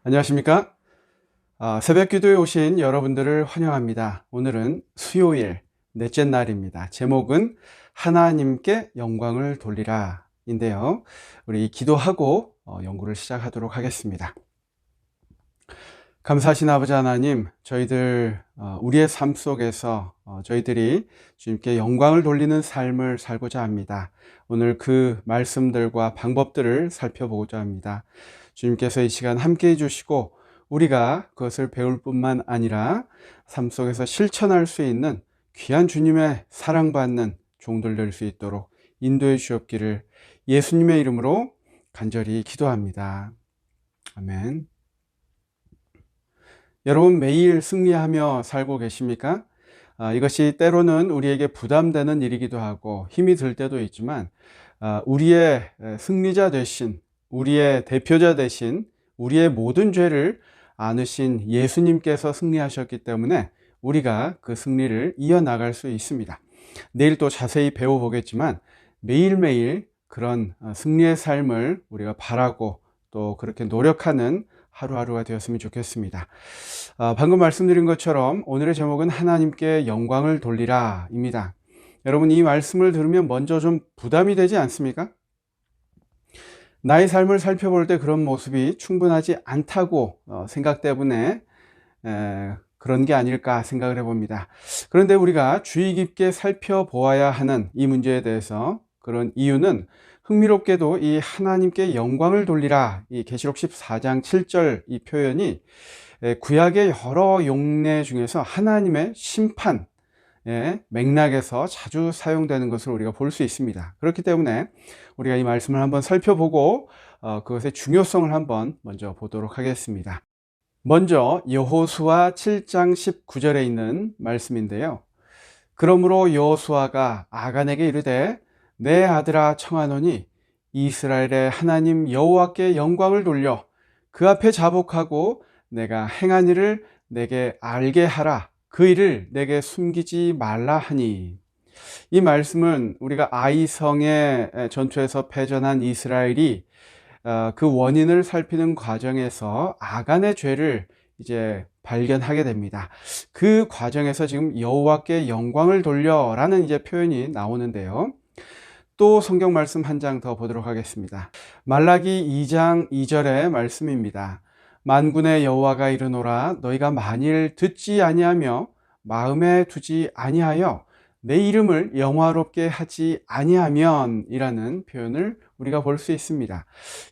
안녕하십니까? 새벽 기도에 오신 여러분들을 환영합니다. 오늘은 수요일 넷째 날입니다. 제목은 하나님께 영광을 돌리라 인데요. 우리 기도하고 연구를 시작하도록 하겠습니다. 감사하신 아버지 하나님, 저희들 우리의 삶 속에서 저희들이 주님께 영광을 돌리는 삶을 살고자 합니다. 오늘 그 말씀들과 방법들을 살펴보고자 합니다. 주님께서 이 시간 함께 해주시고 우리가 그것을 배울 뿐만 아니라 삶 속에서 실천할 수 있는 귀한 주님의 사랑받는 종들 될 수 있도록 인도해 주옵기를 예수님의 이름으로 간절히 기도합니다. 아멘. 여러분 매일 승리하며 살고 계십니까? 이것이 때로는 우리에게 부담되는 일이기도 하고 힘이 들 때도 있지만 우리의 승리자 되신, 우리의 대표자 되신, 우리의 모든 죄를 안으신 예수님께서 승리하셨기 때문에 우리가 그 승리를 이어나갈 수 있습니다. 내일 또 자세히 배워보겠지만 매일매일 그런 승리의 삶을 우리가 바라고 또 그렇게 노력하는 하루하루가 되었으면 좋겠습니다. 방금 말씀드린 것처럼 오늘의 제목은 하나님께 영광을 돌리라 입니다. 여러분 이 말씀을 들으면 먼저 좀 부담이 되지 않습니까? 나의 삶을 살펴볼 때 그런 모습이 충분하지 않다고 생각 때문에 그런 게 아닐까 생각을 해봅니다. 그런데 우리가 주의 깊게 살펴보아야 하는 이 문제에 대해서 그런 이유는 흥미롭게도 이 하나님께 영광을 돌리라, 이 계시록 14장 7절 이 표현이 구약의 여러 용례 중에서 하나님의 심판 맥락에서 자주 사용되는 것을 우리가 볼 수 있습니다. 그렇기 때문에 우리가 이 말씀을 한번 살펴보고 그것의 중요성을 한번 먼저 보도록 하겠습니다. 먼저 여호수아 7장 19절에 있는 말씀인데요. 그러므로 여호수아가 아간에게 이르되 내 아들아 청하노니 이스라엘의 하나님 여호와께 영광을 돌려 그 앞에 자복하고 내가 행한 일을 내게 알게 하라. 그 일을 내게 숨기지 말라 하니. 이 말씀은 우리가 아이성의 전투에서 패전한 이스라엘이 그 원인을 살피는 과정에서 아간의 죄를 이제 발견하게 됩니다. 그 과정에서 지금 여호와께 영광을 돌려라는 이제 표현이 나오는데요. 또 성경 말씀 한 장 더 보도록 하겠습니다. 말라기 2장 2절의 말씀입니다. 만군의 여호와가 이르노라 너희가 만일 듣지 아니하며 마음에 두지 아니하여 내 이름을 영화롭게 하지 아니하면 이라는 표현을 우리가 볼 수 있습니다.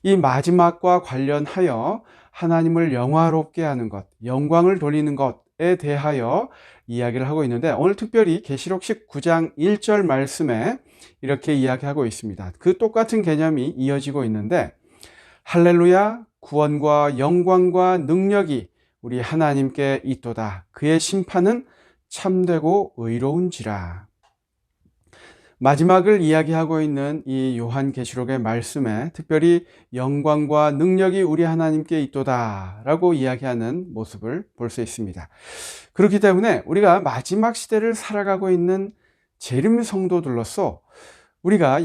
이 마지막과 관련하여 하나님을 영화롭게 하는 것, 영광을 돌리는 것에 대하여 이야기를 하고 있는데 오늘 특별히 계시록 19장 1절 말씀에 이렇게 이야기하고 있습니다. 그 똑같은 개념이 이어지고 있는데 할렐루야 구원과 영광과 능력이 우리 하나님께 있도다. 그의 심판은 참되고 의로운지라. 마지막을 이야기하고 있는 이 요한계시록의 말씀에 특별히 영광과 능력이 우리 하나님께 있도다 라고 이야기하는 모습을 볼 수 있습니다. 그렇기 때문에 우리가 마지막 시대를 살아가고 있는 재림 성도들로서 우리가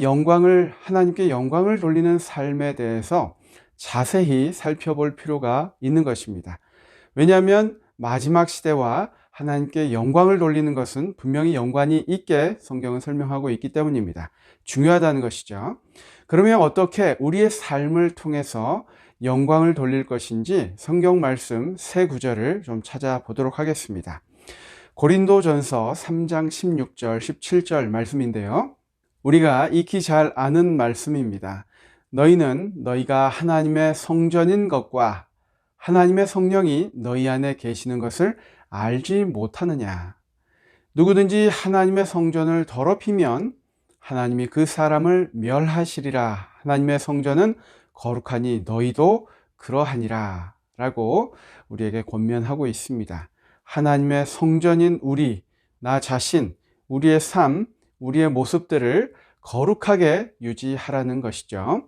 하나님께 영광을 돌리는 삶에 대해서 자세히 살펴볼 필요가 있는 것입니다. 왜냐하면 마지막 시대와 하나님께 영광을 돌리는 것은 분명히 연관이 있게 성경은 설명하고 있기 때문입니다. 중요하다는 것이죠. 그러면 어떻게 우리의 삶을 통해서 영광을 돌릴 것인지 성경 말씀 세 구절을 좀 찾아보도록 하겠습니다. 고린도전서 3장 16절 17절 말씀인데요. 우리가 익히 잘 아는 말씀입니다. 너희는 너희가 하나님의 성전인 것과 하나님의 성령이 너희 안에 계시는 것을 알지 못하느냐. 누구든지 하나님의 성전을 더럽히면 하나님이 그 사람을 멸하시리라. 하나님의 성전은 거룩하니 너희도 그러하니라 라고 우리에게 권면하고 있습니다. 하나님의 성전인 우리, 나 자신, 우리의 삶, 우리의 모습들을 거룩하게 유지하라는 것이죠.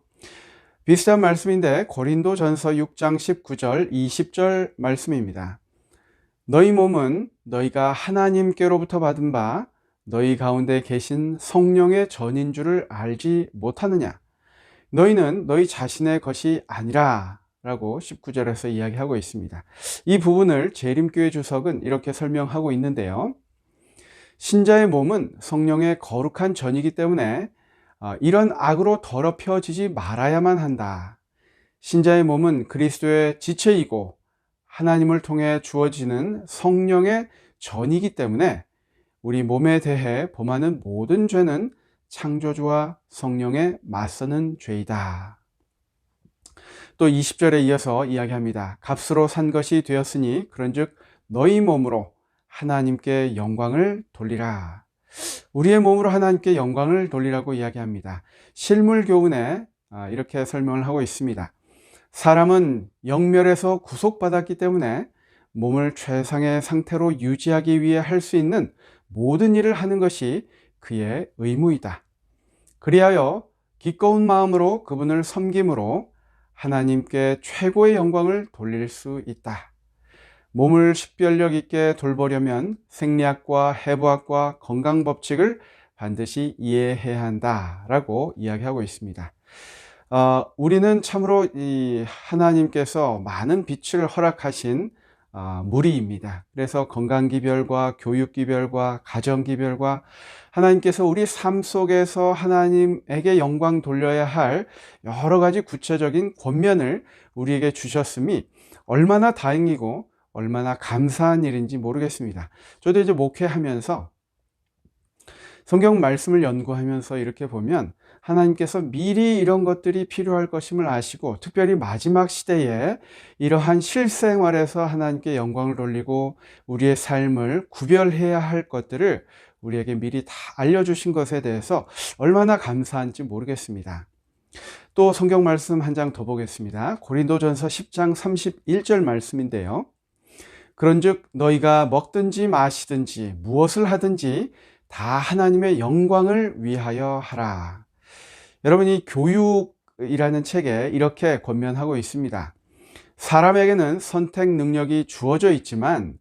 비슷한 말씀인데 고린도전서 6장 19절 20절 말씀입니다. 너희 몸은 너희가 하나님께로부터 받은 바 너희 가운데 계신 성령의 전인 줄을 알지 못하느냐. 너희는 너희 자신의 것이 아니라 라고 19절에서 이야기하고 있습니다. 이 부분을 재림교회 주석은 이렇게 설명하고 있는데요. 신자의 몸은 성령의 거룩한 전이기 때문에 이런 악으로 더럽혀지지 말아야만 한다. 신자의 몸은 그리스도의 지체이고 하나님을 통해 주어지는 성령의 전이기 때문에 우리 몸에 대해 범하는 모든 죄는 창조주와 성령에 맞서는 죄이다. 또 20절에 이어서 이야기합니다. 값으로 산 것이 되었으니 그런즉 너희 몸으로 하나님께 영광을 돌리라. 우리의 몸으로 하나님께 영광을 돌리라고 이야기합니다. 실물교훈에 이렇게 설명을 하고 있습니다. 사람은 영멸에서 구속받았기 때문에 몸을 최상의 상태로 유지하기 위해 할 수 있는 모든 일을 하는 것이 그의 의무이다. 그리하여 기꺼운 마음으로 그분을 섬김으로 하나님께 최고의 영광을 돌릴 수 있다. 몸을 식별력 있게 돌보려면 생리학과 해부학과 건강법칙을 반드시 이해해야 한다라고 이야기하고 있습니다. 우리는 참으로 이 하나님께서 많은 빛을 허락하신 무리입니다. 그래서 건강기별과 교육기별과 가정기별과 하나님께서 우리 삶 속에서 하나님에게 영광 돌려야 할 여러 가지 구체적인 권면을 우리에게 주셨음이 얼마나 다행이고 얼마나 감사한 일인지 모르겠습니다. 저도 이제 목회하면서 성경 말씀을 연구하면서 이렇게 보면 하나님께서 미리 이런 것들이 필요할 것임을 아시고 특별히 마지막 시대에 이러한 실생활에서 하나님께 영광을 돌리고 우리의 삶을 구별해야 할 것들을 우리에게 미리 다 알려주신 것에 대해서 얼마나 감사한지 모르겠습니다. 또 성경 말씀 한 장 더 보겠습니다. 고린도전서 10장 31절 말씀인데요. 그런즉 너희가 먹든지 마시든지 무엇을 하든지 다 하나님의 영광을 위하여 하라. 여러분이 교육이라는 책에 이렇게 권면하고 있습니다. 사람에게는 선택 능력이 주어져 있지만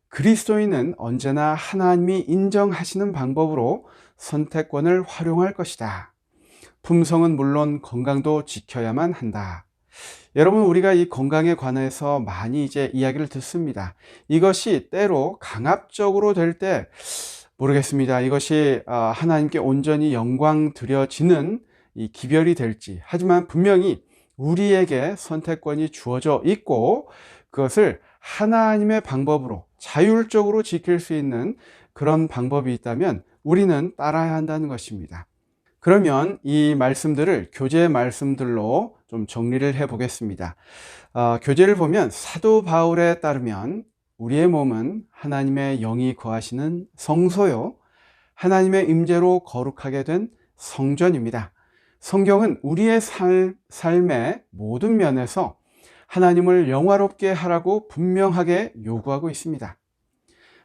그리스도인은 언제나 하나님이 인정하시는 방법으로 선택권을 활용할 것이다. 품성은 물론 건강도 지켜야만 한다. 여러분, 우리가 이 건강에 관해서 많이 이제 이야기를 듣습니다. 이것이 때로 강압적으로 될 때 모르겠습니다. 이것이 하나님께 온전히 영광 드려지는 이 기별이 될지. 하지만 분명히 우리에게 선택권이 주어져 있고 그것을 하나님의 방법으로 자율적으로 지킬 수 있는 그런 방법이 있다면 우리는 따라야 한다는 것입니다. 그러면 이 말씀들을 교제의 말씀들로 좀 정리를 해 보겠습니다. 교제를 보면 사도 바울에 따르면 우리의 몸은 하나님의 영이 거하시는 성소요, 하나님의 임재로 거룩하게 된 성전입니다. 성경은 우리의 삶의 모든 면에서 하나님을 영화롭게 하라고 분명하게 요구하고 있습니다.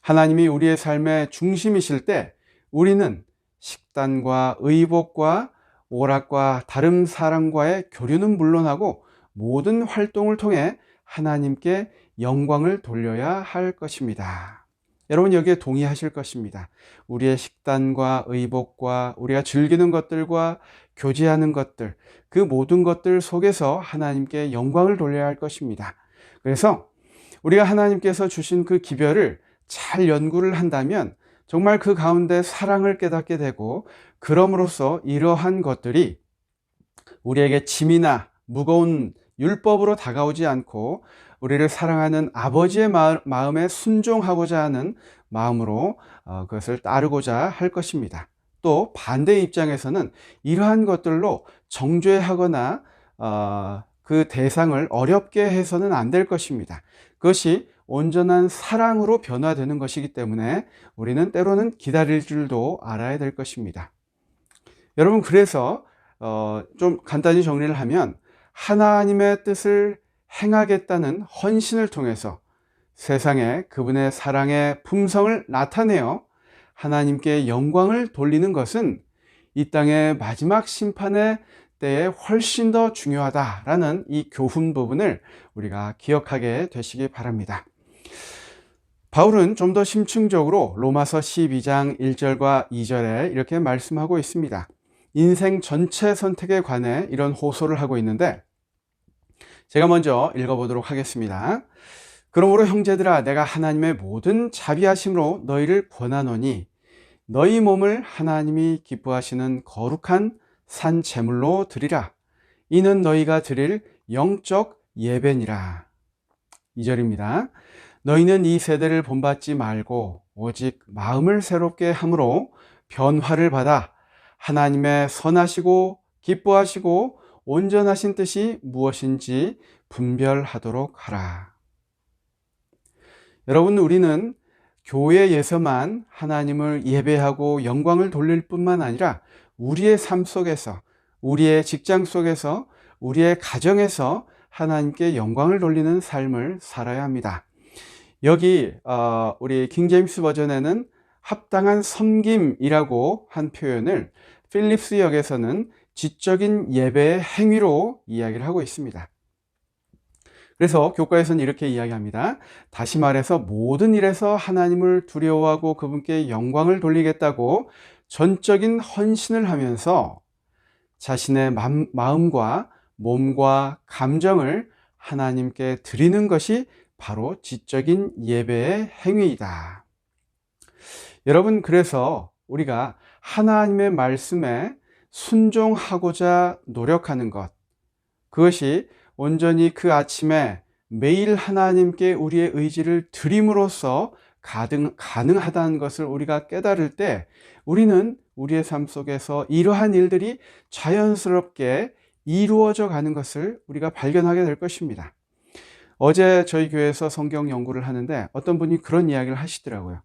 하나님이 우리의 삶의 중심이실 때 우리는 식단과 의복과 오락과 다른 사람과의 교류는 물론하고 모든 활동을 통해 하나님께 영광을 돌려야 할 것입니다. 여러분 여기에 동의하실 것입니다. 우리의 식단과 의복과 우리가 즐기는 것들과 교제하는 것들, 그 모든 것들 속에서 하나님께 영광을 돌려야 할 것입니다. 그래서 우리가 하나님께서 주신 그 기별을 잘 연구를 한다면 정말 그 가운데 사랑을 깨닫게 되고 그럼으로써 이러한 것들이 우리에게 짐이나 무거운 율법으로 다가오지 않고 우리를 사랑하는 아버지의 마음에 순종하고자 하는 마음으로 그것을 따르고자 할 것입니다. 또 반대의 입장에서는 이러한 것들로 정죄하거나 그 대상을 어렵게 해서는 안 될 것입니다. 그것이 온전한 사랑으로 변화되는 것이기 때문에 우리는 때로는 기다릴 줄도 알아야 될 것입니다. 여러분, 그래서 좀 간단히 정리를 하면 하나님의 뜻을 행하겠다는 헌신을 통해서 세상에 그분의 사랑의 품성을 나타내어 하나님께 영광을 돌리는 것은 이 땅의 마지막 심판의 때에 훨씬 더 중요하다라는 이 교훈 부분을 우리가 기억하게 되시기 바랍니다. 바울은 좀 더 심층적으로 로마서 12장 1절과 2절에 이렇게 말씀하고 있습니다. 인생 전체 선택에 관해 이런 호소를 하고 있는데 제가 먼저 읽어보도록 하겠습니다. 그러므로 형제들아, 내가 하나님의 모든 자비하심으로 너희를 권하노니 너희 몸을 하나님이 기뻐하시는 거룩한 산 제물로 드리라. 이는 너희가 드릴 영적 예배니라. 2절입니다. 너희는 이 세대를 본받지 말고 오직 마음을 새롭게 함으로 변화를 받아 하나님의 선하시고 기뻐하시고 온전하신 뜻이 무엇인지 분별하도록 하라. 여러분, 우리는 교회에서만 하나님을 예배하고 영광을 돌릴 뿐만 아니라 우리의 삶 속에서, 우리의 직장 속에서, 우리의 가정에서 하나님께 영광을 돌리는 삶을 살아야 합니다. 여기 우리 킹제임스 버전에는 합당한 섬김이라고 한 표현을 필립스 역에서는 지적인 예배의 행위로 이야기를 하고 있습니다. 그래서 교과에서는 이렇게 이야기합니다. 다시 말해서 모든 일에서 하나님을 두려워하고 그분께 영광을 돌리겠다고 전적인 헌신을 하면서 자신의 마음과 몸과 감정을 하나님께 드리는 것이 바로 지적인 예배의 행위이다. 여러분, 그래서 우리가 하나님의 말씀에 순종하고자 노력하는 것, 그것이 온전히 그 아침에 매일 하나님께 우리의 의지를 드림으로써 가능하다는 것을 우리가 깨달을 때 우리는 우리의 삶 속에서 이러한 일들이 자연스럽게 이루어져 가는 것을 우리가 발견하게 될 것입니다. 어제 저희 교회에서 성경 연구를 하는데 어떤 분이 그런 이야기를 하시더라고요.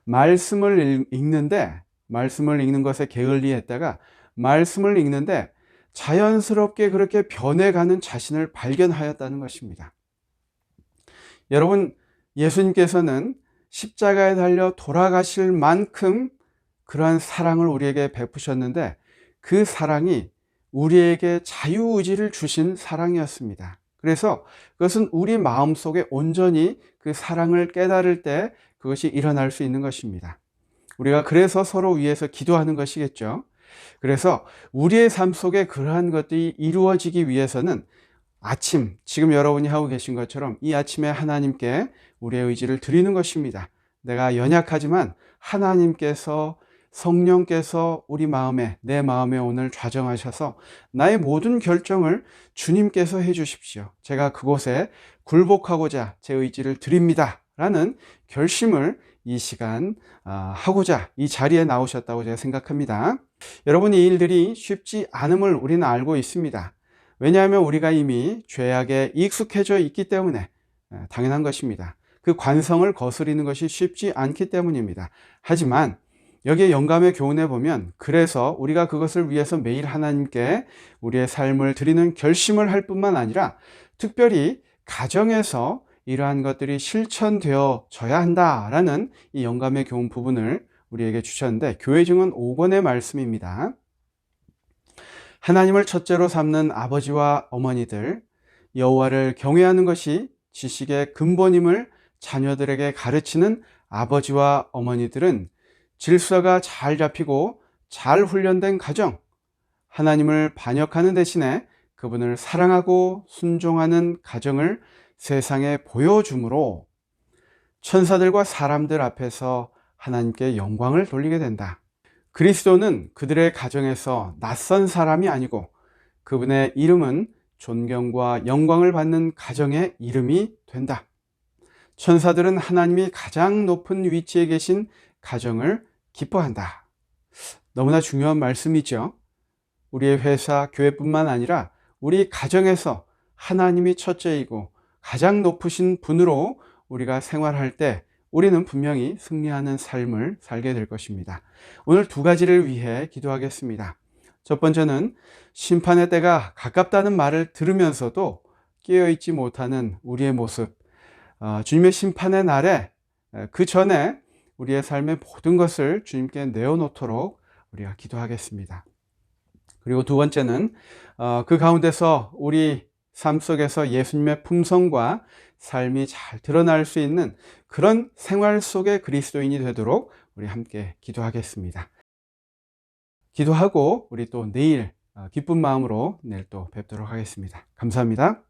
말씀을 읽는 것에 게을리했다가 말씀을 읽는데 자연스럽게 그렇게 변해가는 자신을 발견하였다는 것입니다. 여러분, 예수님께서는 십자가에 달려 돌아가실 만큼 그러한 사랑을 우리에게 베푸셨는데 그 사랑이 우리에게 자유의지를 주신 사랑이었습니다. 그래서 그것은 우리 마음속에 온전히 그 사랑을 깨달을 때 그것이 일어날 수 있는 것입니다. 우리가 그래서 서로 위해서 기도하는 것이겠죠. 그래서 우리의 삶 속에 그러한 것들이 이루어지기 위해서는 지금 여러분이 하고 계신 것처럼 이 아침에 하나님께 우리의 의지를 드리는 것입니다. 내가 연약하지만 하나님께서, 성령께서 내 마음에 오늘 좌정하셔서 나의 모든 결정을 주님께서 해 주십시오. 제가 그곳에 굴복하고자 제 의지를 드립니다. 라는 결심을 이 시간 하고자 이 자리에 나오셨다고 제가 생각합니다. 여러분, 이 일들이 쉽지 않음을 우리는 알고 있습니다. 왜냐하면 우리가 이미 죄악에 익숙해져 있기 때문에 당연한 것입니다. 그 관성을 거스리는 것이 쉽지 않기 때문입니다. 하지만 여기에 영감의 교훈에 보면 그래서 우리가 그것을 위해서 매일 하나님께 우리의 삶을 드리는 결심을 할 뿐만 아니라 특별히 가정에서 이러한 것들이 실천되어져야 한다라는 이 영감의 교훈 부분을 우리에게 주셨는데 교회 증언 5권의 말씀입니다. 하나님을 첫째로 삼는 아버지와 어머니들, 여호와를 경외하는 것이 지식의 근본임을 자녀들에게 가르치는 아버지와 어머니들은 질서가 잘 잡히고 잘 훈련된 가정, 하나님을 반역하는 대신에 그분을 사랑하고 순종하는 가정을 세상에 보여주므로 천사들과 사람들 앞에서 하나님께 영광을 돌리게 된다. 그리스도는 그들의 가정에서 낯선 사람이 아니고 그분의 이름은 존경과 영광을 받는 가정의 이름이 된다. 천사들은 하나님이 가장 높은 위치에 계신 가정을 기뻐한다. 너무나 중요한 말씀이죠. 우리의 회사, 교회뿐만 아니라 우리 가정에서 하나님이 첫째이고 가장 높으신 분으로 우리가 생활할 때 우리는 분명히 승리하는 삶을 살게 될 것입니다. 오늘 두 가지를 위해 기도하겠습니다. 첫 번째는 심판의 때가 가깝다는 말을 들으면서도 깨어있지 못하는 우리의 모습, 주님의 심판의 날에 그 전에 우리의 삶의 모든 것을 주님께 내어놓도록 우리가 기도하겠습니다. 그리고 두 번째는 그 가운데서 우리 삶 속에서 예수님의 품성과 삶이 잘 드러날 수 있는 그런 생활 속의 그리스도인이 되도록 우리 함께 기도하겠습니다. 기도하고 우리 또 내일 기쁜 마음으로 내일 또 뵙도록 하겠습니다. 감사합니다.